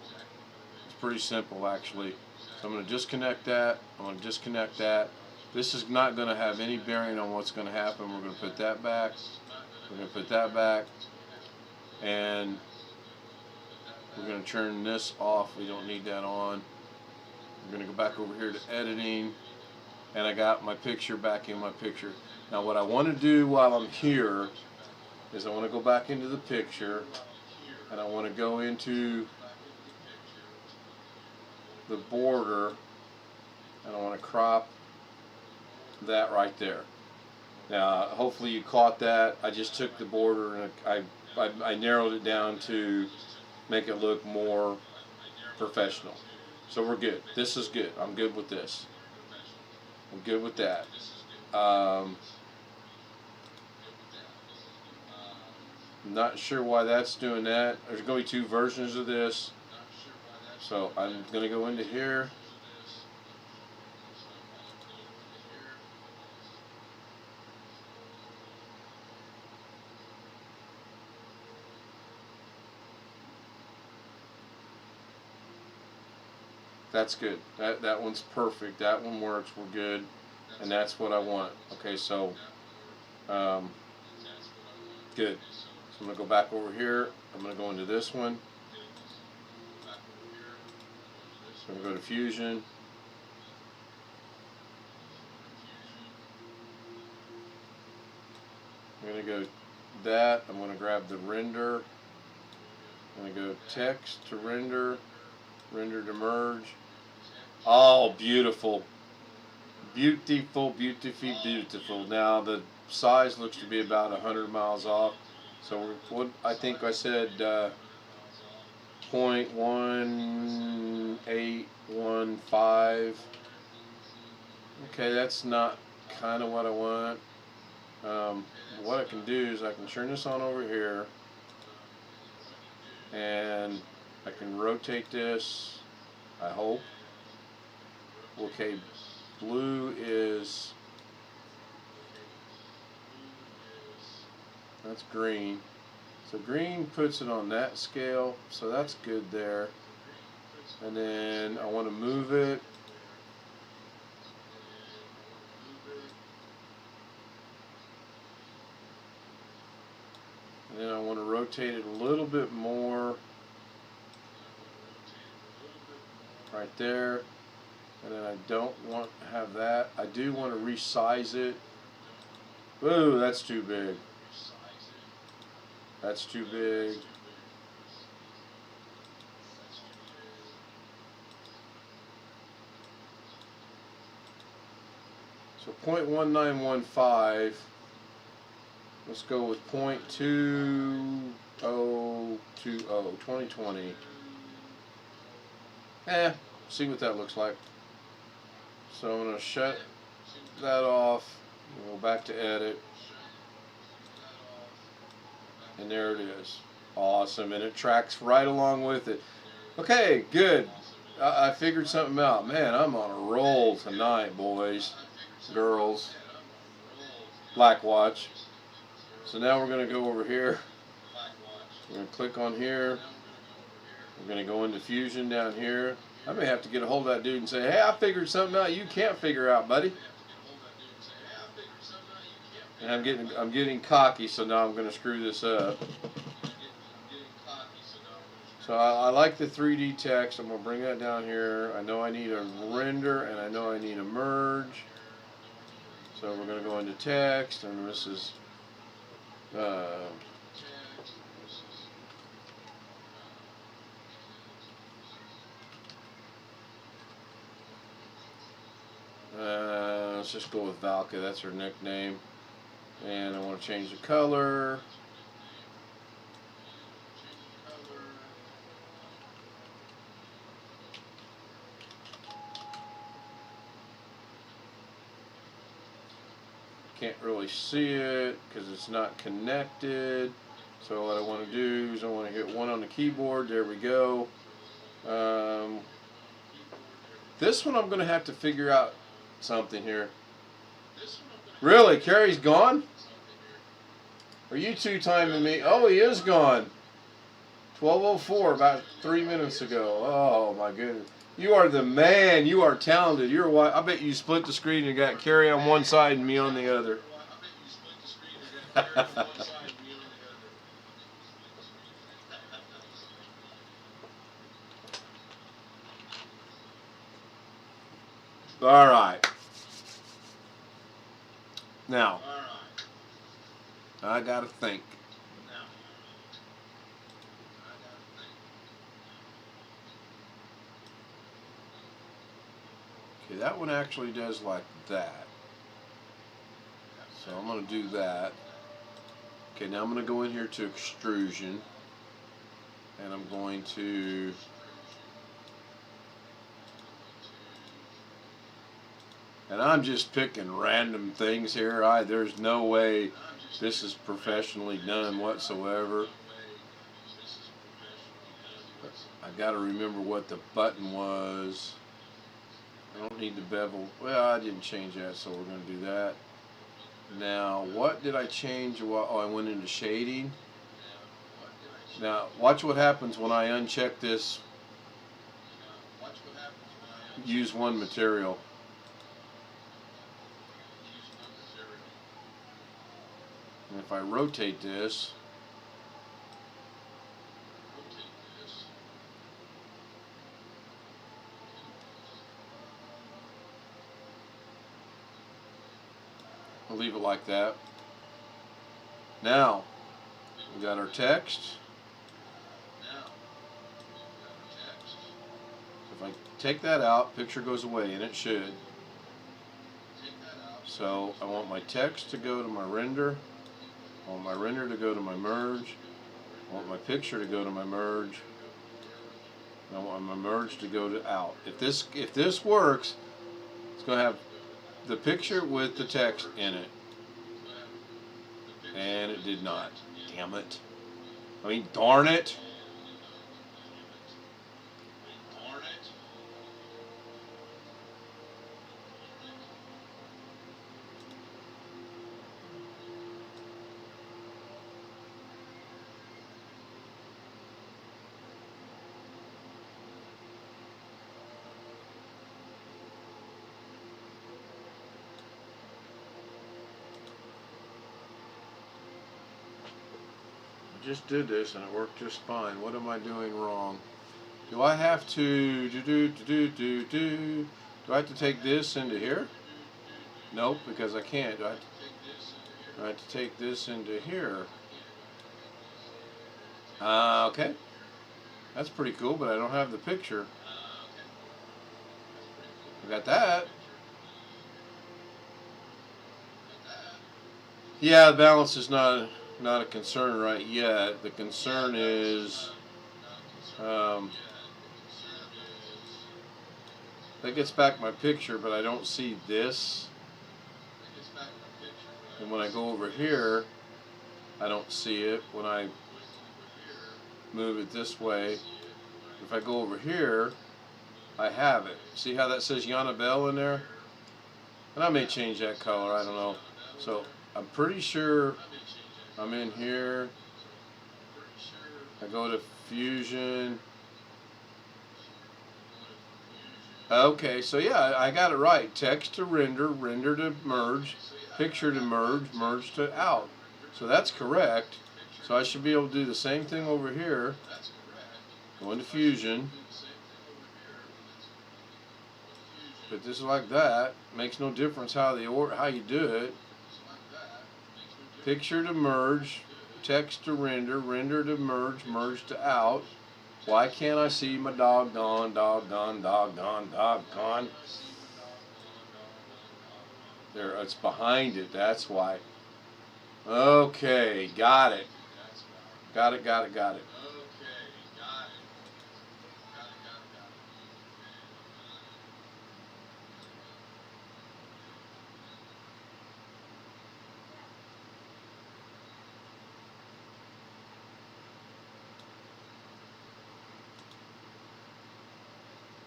It's pretty simple, actually. So I'm going to disconnect that. I'm going to disconnect that. This is not going to have any bearing on what's going to happen. We're going to put that back. We're going to put that back. And we're going to turn this off. We don't need that on. We're going to go back over here to editing. And I got my picture back in my picture. Now what I want to do while I'm here is I want to go back into the picture, and I want to go into the border, and I want to crop that right there. Now hopefully you caught that. I just took the border and I narrowed it down to make it look more professional. So we're good. This is good. I'm good with this. I'm good with that. I'm not sure why that's doing that. There's going to be two versions of this. So I'm going to go into here. That's good. That one's perfect. That one works. We're good. And that's what I want. Okay, so good. So I'm going to go back over here. I'm going to go into this one. So I'm going to go to Fusion. I'm going to go that. I'm going to grab the render. I'm going to go text to render, render to merge. Oh, beautiful. Beautiful, beautiful, beautiful. Now the size looks to be about 100 miles off. So what I think I said 0.1815. Okay, that's not kind of what I want. What I can do is I can turn this on over here, and I can rotate this, I hope. Okay, blue is, that's green. So green puts it on that scale, so that's good there. And then I want to move it. And then I want to rotate it a little bit more. Right there. And then I don't want to have that. I do want to resize it. Whoa, that's too big. That's too big. So 0.1915. Let's go with 0.2020. 2020. See what that looks like. So I'm going to shut that off. We'll go back to edit. And there it is. Awesome. And it tracks right along with it. Okay, good. I figured something out. Man, I'm on a roll tonight, boys, girls. Black watch. So now we're going to go over here. We're going to click on here. We're going to go into Fusion down here. I may have to get a hold of that dude and say, hey, I figured something out you can't figure out, buddy. And I'm getting cocky, so now I'm going to screw this up. So I like the 3D text. I'm going to bring that down here. I know I need a render, and I know I need a merge. So we're going to go into text, and this is let's just go with Valka. That's her nickname. And I want to change the color. Can't really see it because it's not connected. So what I want to do is I want to hit 1 on the keyboard. There we go. This one I'm going to have to figure out something here. Really? Carrie's gone? Are you two timing me? Oh, he is gone. 12:04, about 3 minutes ago. Oh my goodness. You are the man. You are talented. You're I bet you split the screen and got Carrie on one side and me on the other. All right. Now, I gotta think. Okay, that one actually does like that. So I'm going to do that. Okay, now I'm going to go in here to extrusion. And I'm going to... And I'm just picking random things here. There's no way this is professionally done whatsoever. I got to remember what the button was. I don't need the bevel. Well, I didn't change that, so we're going to do that. Now, what did I change? Oh, I went into shading. Now, watch what happens when I uncheck this. Use one material. And if I rotate this, I'll leave it like that. Now, we got our text. If I take that out, picture goes away, and it should. So I want my text to go to my render. I want my render to go to my merge. I want my picture to go to my merge. And I want my merge to go to out. If this works, it's going to have the picture with the text in it. And it did not. Damn it. I mean, darn it. Just did this and it worked just fine. What am I doing wrong? Do I have to do I have to take this into here? Nope, because I can't. Do I have to take this into here? Okay. That's pretty cool, but I don't have the picture. I got that. Yeah, the balance is not a concern right yet. The concern is that gets back my picture, but I don't see this. And when I go over here, I don't see it. When I move it this way, if I go over here, I have it. See how that says Yana Bell in there? And I may change that color, I don't know. So I'm pretty sure I'm in here. I go to Fusion. Okay, so yeah, I got it right. Text to render, render to merge, picture to merge, merge to out. So that's correct. So I should be able to do the same thing over here. Go into Fusion. But this is like that. Makes no difference how you do it. Picture to merge, text to render, render to merge, merge to out. Why can't I see my doggone? There, it's behind it, that's why. Okay, got it. Got it.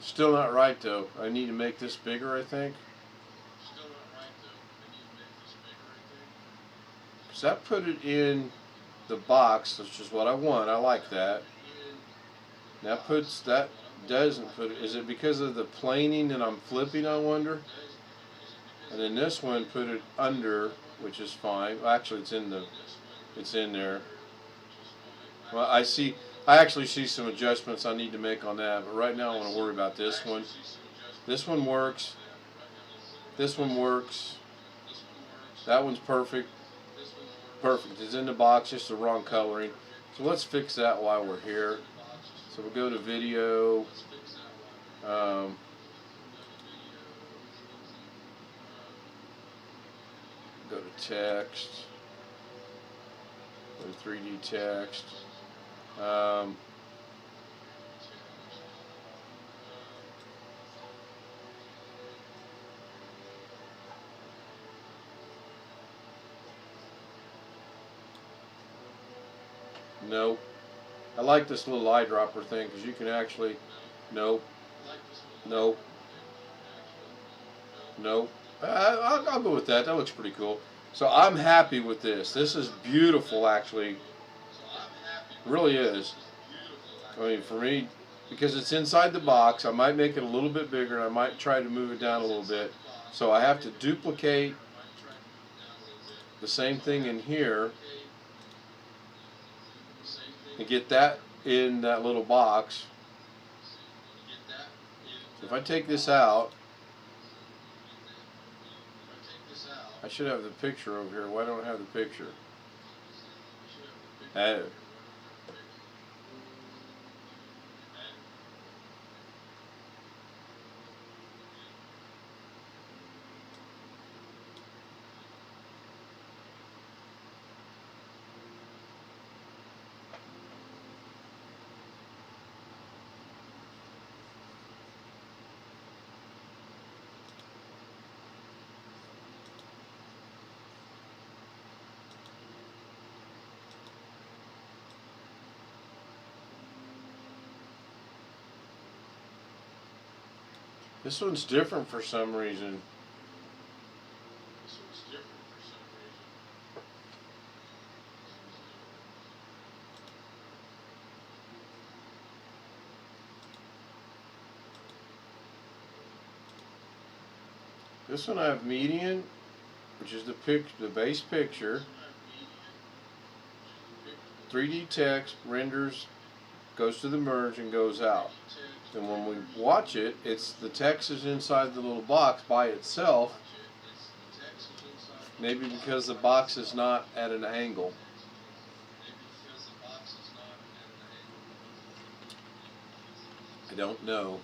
Still not right though. I need to make this bigger, I think. Because that put it in the box, which is what I want. I like that. That doesn't put it. Is it because of the planing that I'm flipping, I wonder? And then this one put it under, which is fine. Well, actually, it's in there. Well, I actually see some adjustments I need to make on that, but right now I want to worry about this one. This one works. This one works. That one's perfect. Perfect. It's in the box, just the wrong coloring. So let's fix that while we're here. So we'll go to video. Go to text. Go to 3D text. Nope. I like this little eyedropper thing because you can actually, nope, nope, nope. I'll go with that. That looks pretty cool. So I'm happy with this. This is beautiful, actually. It really is. I mean, for me, because it's inside the box, I might make it a little bit bigger, and I might try to move it down a little bit. So I have to duplicate the same thing in here and get that in that little box. So if I take this out, I should have the picture over here. Why don't I have the picture? Oh. This one's different for some reason. This one I have median, which is the base picture. 3D text renders, goes to the merge and goes out. And when we watch it, the text is inside the little box by itself. Maybe because the box is not at an angle. I don't know.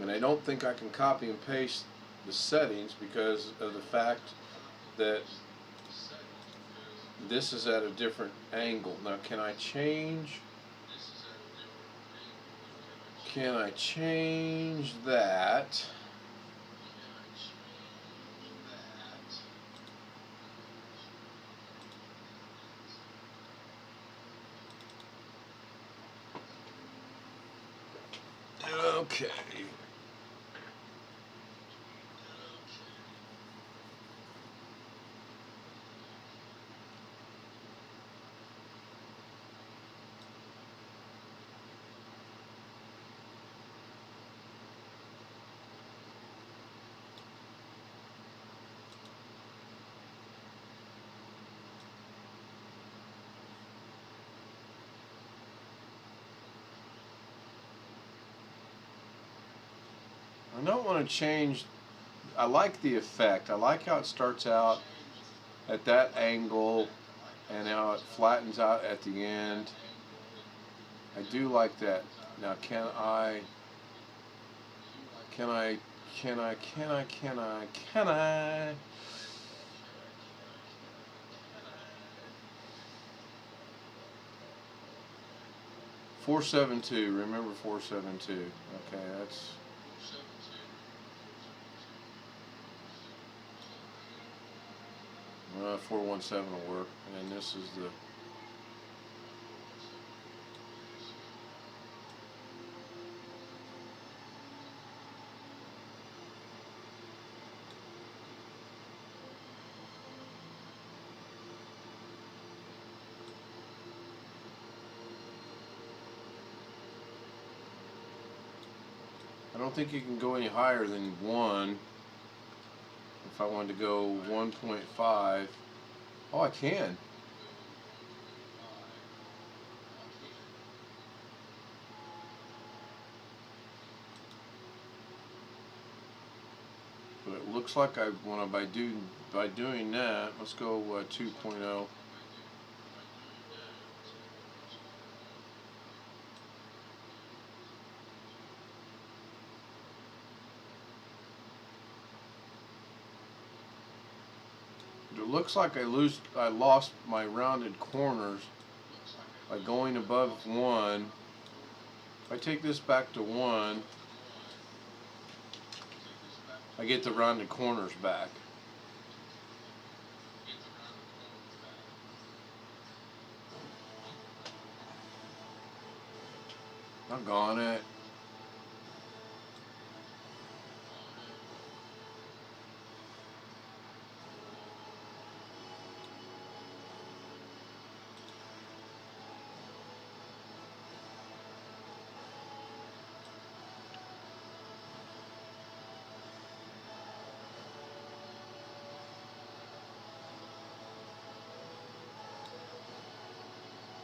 And I don't think I can copy and paste the settings because of the fact that this is at a different angle. Now, can I change Can I change that? Okay. I don't want to change. I like the effect. I like how it starts out at that angle and how it flattens out at the end. I do like that. Now can I 472, remember 472. Okay, that's 417 will work, and this is the I don't think you can go any higher than 1. If I wanted to go 1.5, oh, I can. But it looks like I want to by doing that. Let's go 2.0. It looks like I lost my rounded corners by going above 1. If I take this back to 1, I get the rounded corners back. Doggone it.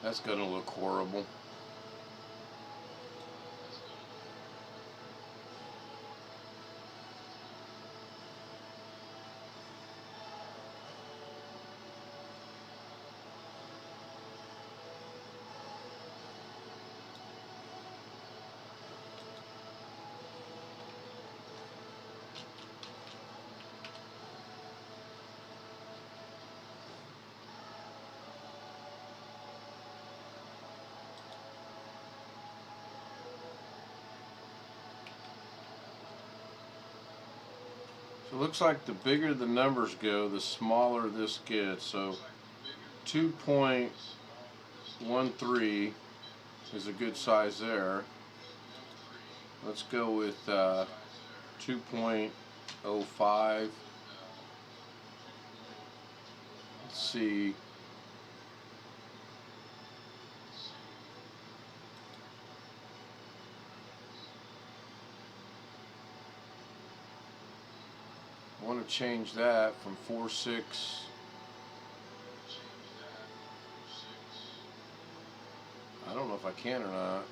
That's gonna look horrible. So it looks like the bigger the numbers go, the smaller this gets. So 2.13 is a good size there. Let's go with 2.05. Let's see. I want to change that from 4.6. I don't know if I can or not.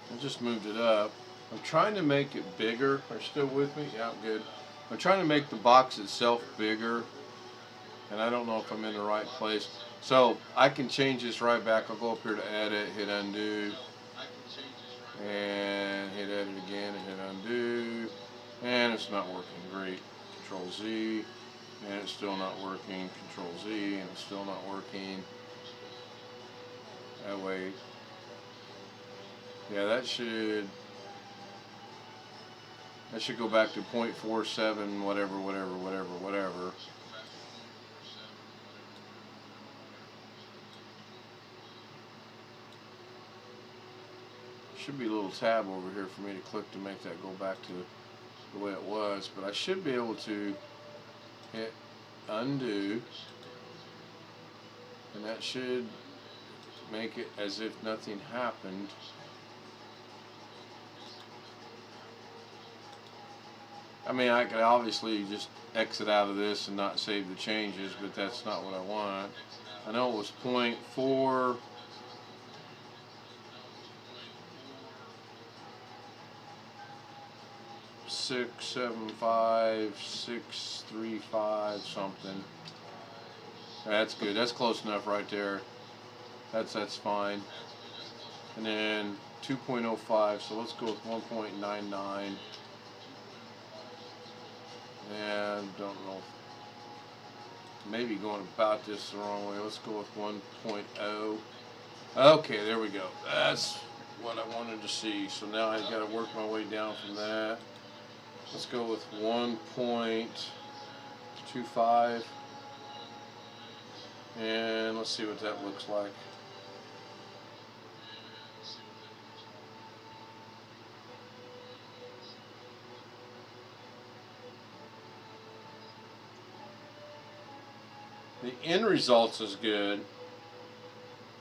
I just moved it up. I'm trying to make it bigger. Are you still with me? Yeah, I'm good. I'm trying to make the box itself bigger, and I don't know if I'm in the right place. So I can change this right back. I'll go up here to edit, hit undo, and hit edit again and hit undo, and it's not working. Great. Control Z, and it's still not working. Control Z, and it's still not working. That way, yeah, that should go back to 0.47, whatever. Should be a little tab over here for me to click to make that go back to the way it was, but I should be able to hit undo, and that should make it as if nothing happened. I mean, I could obviously just exit out of this and not save the changes, but that's not what I want. I know it was 0.4. Six, 7, 5, 6, 3, 5, something. That's good. That's close enough right there. That's fine. And then 2.05. So let's go with 1.99. And don't know. Maybe going about this the wrong way. Let's go with 1.0. Okay, there we go. That's what I wanted to see. So now I got to work my way down from that. Let's go with 1.25, and let's see what that looks like. The end results is good,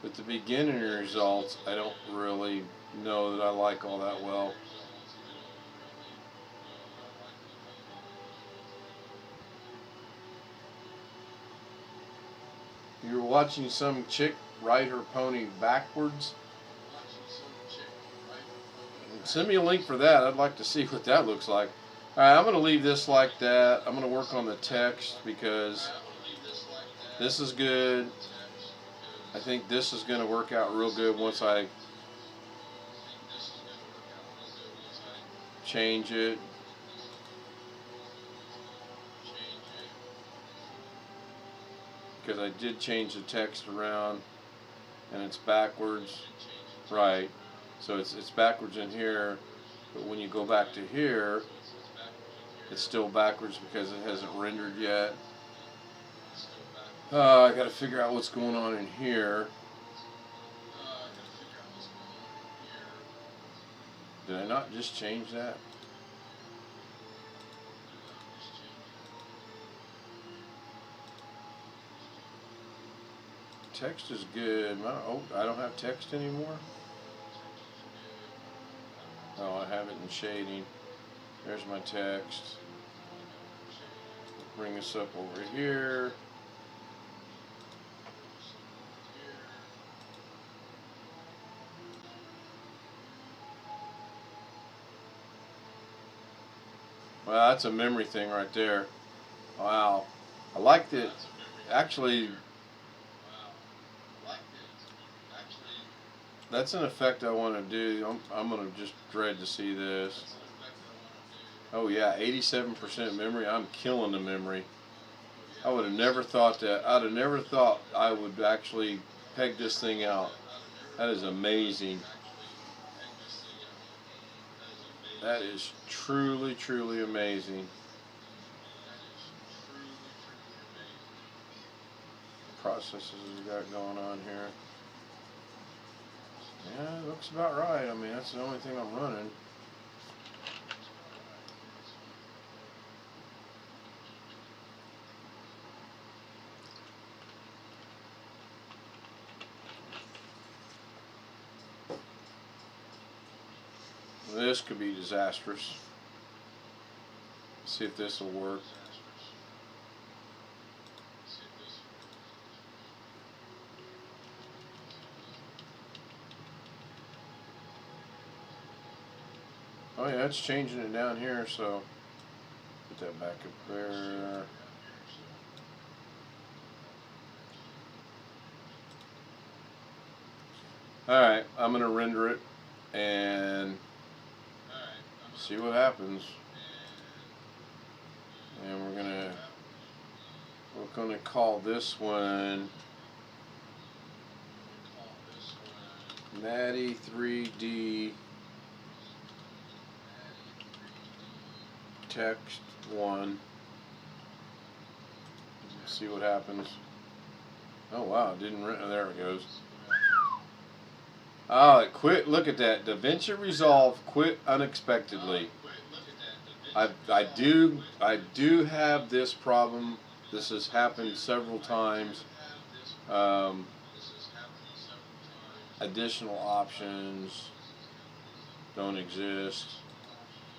but the beginning results I don't really know that I like all that well. You're watching some chick ride her pony backwards. Send me a link for that. I'd like to see what that looks like. Alright, I'm going to leave this like that. I'm going to work on the text because this is good. I think this is going to work out real good once I change it. Because I did change the text around and it's backwards, right? So it's backwards in here, but when you go back to here, it's still backwards because it hasn't rendered yet. I got to figure out what's going on in here. Did I not just change that? Text is good. Oh, I don't have text anymore? Oh, I have it in shading. There's my text. Bring this up over here. Well, that's a memory thing right there. Wow. I liked it. Actually, that's an effect I want to do. I'm going to just dread to see this. Oh yeah, 87% memory. I'm killing the memory. I would have never thought that. I'd have never thought I would actually peg this thing out. That is amazing. That is truly, truly amazing. Processes we got going on here. Yeah, it looks about right. I mean, that's the only thing I'm running. This could be disastrous. Let's see if this will work. Oh yeah, it's changing it down here, so put that back up there. Alright, I'm going to render it and see what happens. And we're going to call this one Natty 3D Text 1. See what happens. Oh wow, it didn't render. There it goes. Oh, it quit. Look at that. Davinci Resolve quit unexpectedly. I do have this problem. This has happened several times. Additional options don't exist.